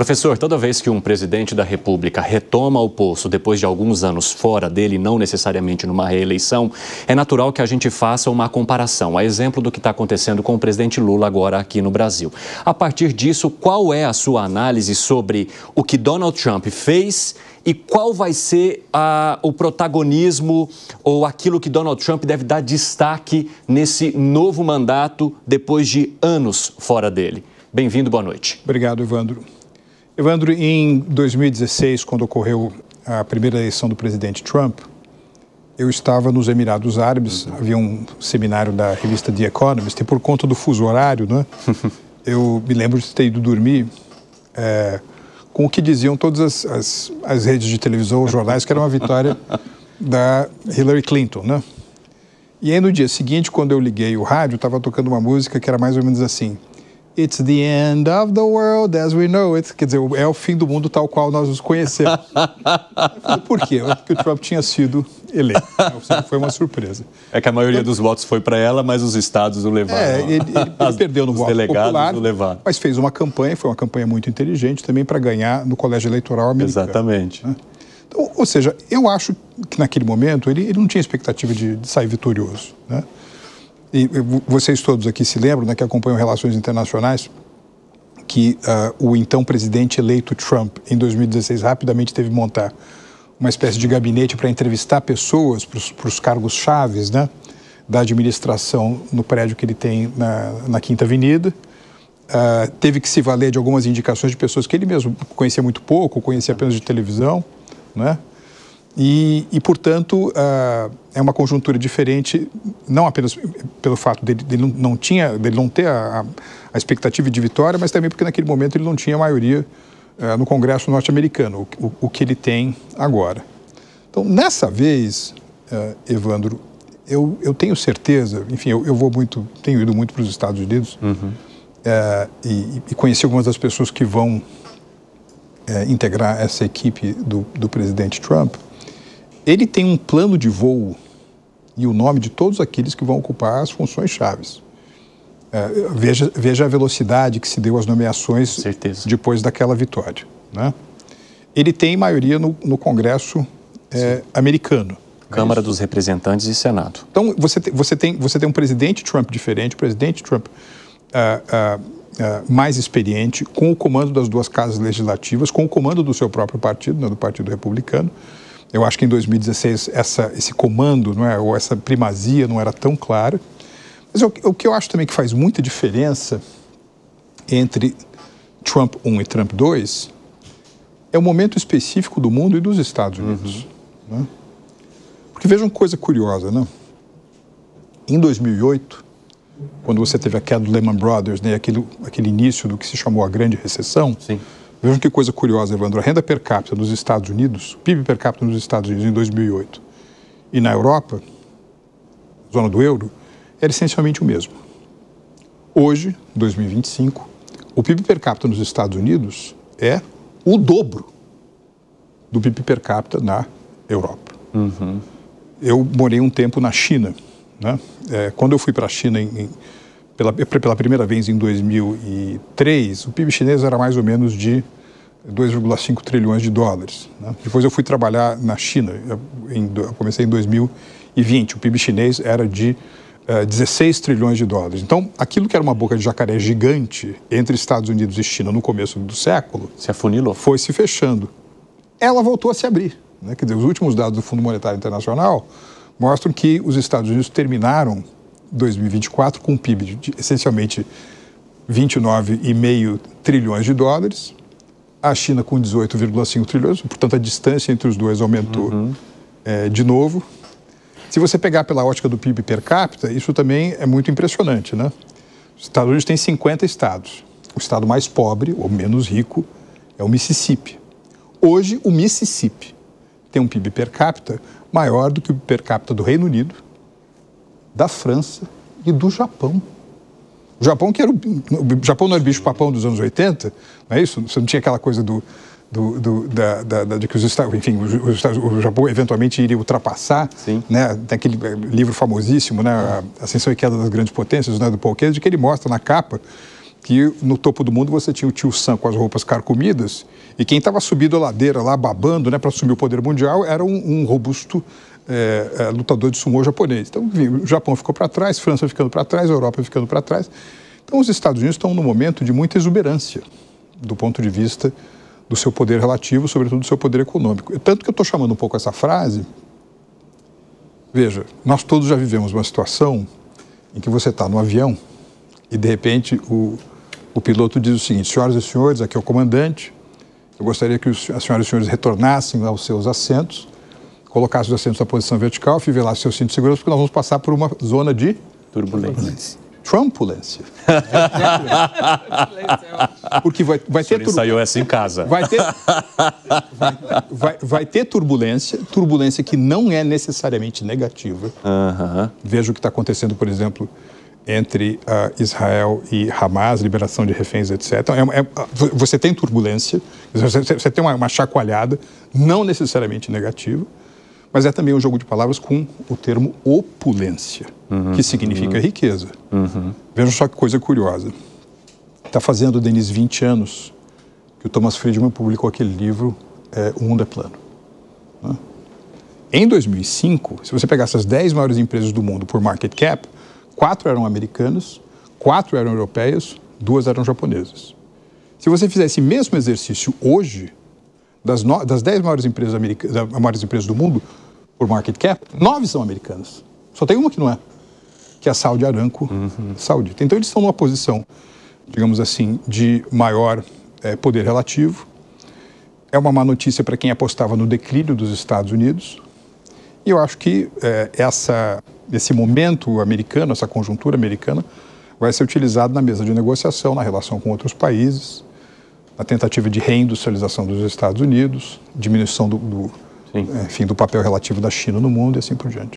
Professor, toda vez que um presidente da República retoma o posto depois de alguns anos fora dele, não necessariamente numa reeleição, é natural que a gente faça uma comparação, a exemplo do que está acontecendo com o presidente Lula agora aqui no Brasil. A partir disso, qual é a sua análise sobre o que Donald Trump fez e qual vai ser o protagonismo ou aquilo que Donald Trump deve dar destaque nesse novo mandato depois de anos fora dele? Bem-vindo, boa noite. Obrigado, Evandro. Evandro, em 2016, quando ocorreu a primeira eleição do presidente Trump, eu estava nos Emirados Árabes, havia um seminário da revista The Economist, e por conta do fuso horário, né, eu me lembro de ter ido dormir com o que diziam todas as redes de televisão, os jornais, que era uma vitória da Hillary Clinton, né? E aí, no dia seguinte, quando eu liguei o rádio, estava tocando uma música que era mais ou menos assim: It's the end of the world as we know it. Quer dizer, é o fim do mundo tal qual nós os conhecemos. Eu falei, por quê? Porque o Trump tinha sido eleito. Foi uma surpresa. É que a maioria dos votos foi para ela, mas os estados o levaram. Ele perdeu no voto popular, o levaram. mas fez uma campanha, foi uma campanha muito inteligente também para ganhar no colégio eleitoral americano. Exatamente. Né? Então, ou seja, eu acho que naquele momento ele não tinha expectativa de sair vitorioso, né? E vocês todos aqui se lembram, né, que acompanham relações internacionais, que o então presidente eleito Trump, em 2016, rapidamente teve que montar uma espécie de gabinete para entrevistar pessoas para os cargos chaves, né, da administração no prédio que ele tem na Quinta Avenida. Teve que se valer de algumas indicações de pessoas que ele mesmo conhecia muito pouco, conhecia apenas de televisão, né? E portanto, é uma conjuntura diferente, não apenas pelo fato dele não ter a expectativa de vitória, mas também porque naquele momento ele não tinha maioria no Congresso norte-americano, o que ele tem agora. Então, nessa vez, Evandro, eu tenho certeza, enfim, tenho ido muito para os Estados Unidos, e conheci algumas das pessoas que vão integrar essa equipe do presidente Trump. Ele tem um plano de voo e o nome de todos aqueles que vão ocupar as funções chaves. Veja a velocidade que se deu às nomeações depois daquela vitória, né? Ele tem maioria no Congresso americano. Câmara dos Representantes e Senado. Então, você tem um presidente Trump diferente, presidente Trump mais experiente, com o comando das duas casas legislativas, com o comando do seu próprio partido, né, do Partido Republicano. Eu acho que em 2016 esse comando, não é, ou essa primazia não era tão clara. Mas o que eu acho também que faz muita diferença entre Trump 1 e Trump 2 é o momento específico do mundo e dos Estados Unidos. Né? Porque vejam coisa curiosa, né? Em 2008, quando você teve a queda do Lehman Brothers, né, aquele início do que se chamou a Grande Recessão, sim. Vejam que coisa curiosa, Evandro. A renda per capita nos Estados Unidos, o PIB per capita nos Estados Unidos em 2008 e na Europa, zona do euro, era essencialmente o mesmo. Hoje, 2025, o PIB per capita nos Estados Unidos é o dobro do PIB per capita na Europa. Eu morei um tempo na China, né? Quando eu fui para a China pela primeira vez em 2003, o PIB chinês era mais ou menos de 2,5 trilhões de dólares. Né? Depois eu fui trabalhar na China, eu comecei em 2020, o PIB chinês era de 16 trilhões de dólares. Então, aquilo que era uma boca de jacaré gigante entre Estados Unidos e China no começo do século, se afunilou, foi se fechando. Ela voltou a se abrir, né? Quer dizer, os últimos dados do Fundo Monetário Internacional mostram que os Estados Unidos terminaram 2024 com um PIB de essencialmente 29,5 trilhões de dólares, a China com 18,5 trilhões, portanto a distância entre os dois aumentou de novo. Se você pegar pela ótica do PIB per capita, isso também é muito impressionante, né? Os Estados Unidos têm 50 estados. O estado mais pobre, ou menos rico, é o Mississippi. Hoje, o Mississippi tem um PIB per capita maior do que o per capita do Reino Unido, da França e do Japão. O Japão, o Japão não era o bicho-papão dos anos 80, não é isso? Você não tinha aquela coisa de que o Japão eventualmente iria ultrapassar, né? Tem aquele livro famosíssimo, né? Ascensão e Queda das Grandes Potências, né? Do Paul Kennedy, que ele mostra na capa que no topo do mundo você tinha o tio Sam com as roupas carcomidas e quem estava subindo a ladeira lá, babando, né, para assumir o poder mundial, era um robusto lutador de sumô japonês. Então, o Japão ficou para trás, França ficando para trás, a Europa ficando para trás. Então, os Estados Unidos estão num momento de muita exuberância do ponto de vista do seu poder relativo, sobretudo do seu poder econômico. Tanto que eu estou chamando um pouco essa frase. Veja, nós todos já vivemos uma situação em que você está no avião e, de repente, o piloto diz o seguinte: senhoras e senhores, aqui é o comandante, eu gostaria que as senhoras e senhores retornassem aos seus assentos, colocassem os assentos na posição vertical, fivelassem seu cinto de segurança, porque nós vamos passar por uma zona de turbulência. Trumpulência. Porque vai ter... ensaiou essa em casa. Vai ter turbulência que não é necessariamente negativa. Veja o que está acontecendo, por exemplo, entre Israel e Hamas, liberação de reféns, etc. Você tem turbulência, você tem uma chacoalhada, não necessariamente negativa, mas é também um jogo de palavras com o termo opulência, que significa riqueza. Veja só que coisa curiosa. Está fazendo, Denise, 20 anos que o Thomas Friedman publicou aquele livro, O Mundo é Plano. Em 2005, se você pegasse as 10 maiores empresas do mundo por market cap, 4 eram americanas, 4 eram europeias, 2 eram japonesas. Se você fizesse esse mesmo exercício hoje, das 10 maiores empresas do mundo, por market cap, 9 são americanas. Só tem uma que não é, que é a Saudi Aramco Saudita. Então eles estão numa posição, digamos assim, de maior poder relativo. É uma má notícia para quem apostava no declínio dos Estados Unidos. E eu acho que esse momento americano, essa conjuntura americana, vai ser utilizado na mesa de negociação, na relação com outros países, na tentativa de reindustrialização dos Estados Unidos, diminuição do papel relativo da China no mundo e assim por diante.